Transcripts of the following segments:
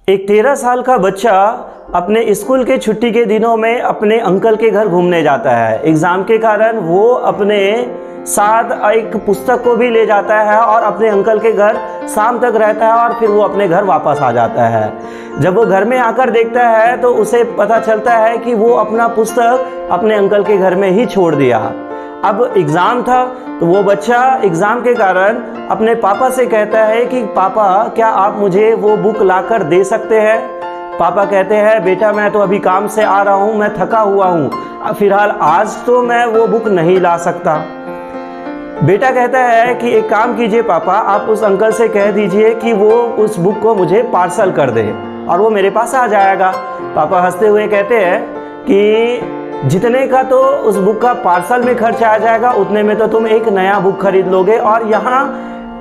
एक 13 साल का बच्चा अपने स्कूल के छुट्टी के दिनों में अपने अंकल के घर घूमने जाता है। एग्ज़ाम के कारण वो अपने साथ एक पुस्तक को भी ले जाता है और अपने अंकल के घर शाम तक रहता है और फिर वो अपने घर वापस आ जाता है। जब वो घर में आकर देखता है तो उसे पता चलता है कि वो अपना पुस्तक अपने अंकल के घर में ही छोड़ दिया। अब एग्ज़ाम था तो वो बच्चा एग्ज़ाम के कारण अपने पापा से कहता है कि पापा क्या आप मुझे वो बुक लाकर दे सकते हैं। पापा कहते हैं बेटा मैं तो अभी काम से आ रहा हूँ, मैं थका हुआ हूँ, फिलहाल आज तो मैं वो बुक नहीं ला सकता। बेटा कहता है कि एक काम कीजिए पापा, आप उस अंकल से कह दीजिए कि वो उस बुक को मुझे पार्सल कर दे और वो मेरे पास आ जाएगा। पापा हंसते हुए कहते हैं कि जितने का तो उस बुक का पार्सल में खर्च आ जाएगा उतने में तो तुम एक नया बुक खरीद लोगे और यहाँ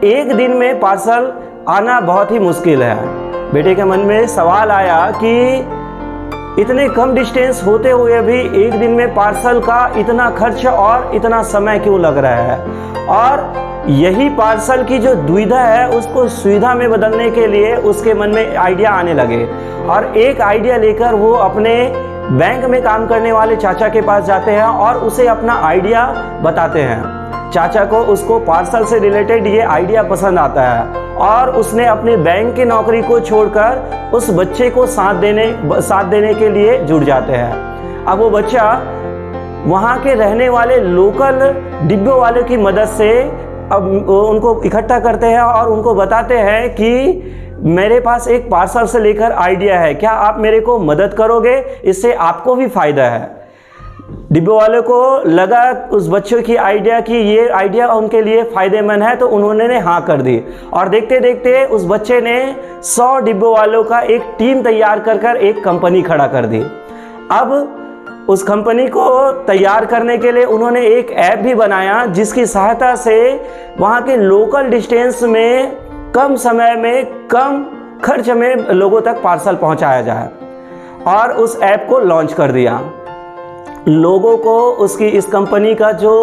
एक दिन में पार्सल आना बहुत ही मुश्किल है। बेटे के मन में सवाल आया कि इतने कम डिस्टेंस होते हुए भी एक दिन में पार्सल का इतना खर्च और इतना समय क्यों लग रहा है। और यही पार्सल की जो दुविधा है उसको सुविधा में बदलने के लिए उसके मन में आइडिया आने लगे और एक आइडिया लेकर वो अपने बैंक में काम करने वाले चाचा के पास जाते हैं और उसे अपना आइडिया बताते हैं। चाचा को उसको पार्सल से रिलेटेड ये आइडिया पसंद आता है और उसने अपने बैंक की नौकरी को छोड़कर उस बच्चे को साथ देने के लिए जुट जाते हैं। अब वो बच्चा वहाँ के रहने वाले लोकल डिब्बों वाले की मदद से अब उनको इकट्ठा करते हैं और उनको बताते हैं कि मेरे पास एक पार्सल से लेकर आइडिया है, क्या आप मेरे को मदद करोगे, इससे आपको भी फ़ायदा है। डिब्बे वाले को लगा उस बच्चों की आइडिया कि ये आइडिया उनके लिए फ़ायदेमंद है तो उन्होंने हाँ कर दी और देखते देखते उस बच्चे ने 100 डिब्बों वालों का एक टीम तैयार कर एक कंपनी खड़ा कर दी। अब उस कंपनी को तैयार करने के लिए उन्होंने एक ऐप भी बनाया जिसकी सहायता से वहाँ के लोकल डिस्टेंस में कम समय में कम खर्च में लोगों तक पार्सल पहुंचाया जाए और उस ऐप को लॉन्च कर दिया। लोगों को उसकी इस कंपनी का जो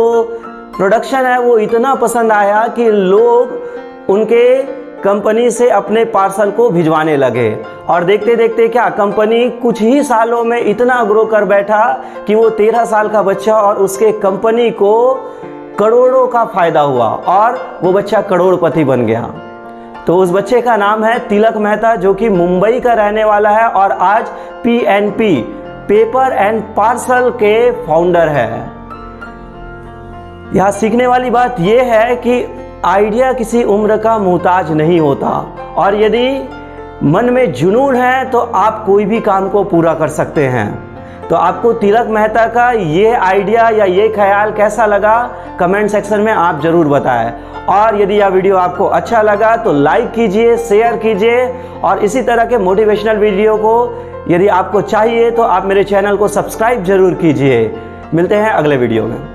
प्रोडक्शन है वो इतना पसंद आया कि लोग उनके कंपनी से अपने पार्सल को भिजवाने लगे और देखते देखते क्या कंपनी कुछ ही सालों में इतना ग्रो कर बैठा कि वो 13 साल का बच्चा और उसके कंपनी को करोड़ों का फायदा हुआ और वो बच्चा करोड़पति बन गया। तो उस बच्चे का नाम है तिलक मेहता जो कि मुंबई का रहने वाला है और आज PNP पेपर एंड पार्सल के फाउंडर है। यहाँ सीखने वाली बात यह है कि आइडिया किसी उम्र का मोहताज नहीं होता और यदि मन में जुनून है तो आप कोई भी काम को पूरा कर सकते हैं। तो आपको तिलक मेहता का ये आइडिया या ये ख्याल कैसा लगा कमेंट सेक्शन में आप ज़रूर बताएं और यदि यह वीडियो आपको अच्छा लगा तो लाइक कीजिए, शेयर कीजिए और इसी तरह के मोटिवेशनल वीडियो को यदि आपको चाहिए तो आप मेरे चैनल को सब्सक्राइब जरूर कीजिए। मिलते हैं अगले वीडियो में।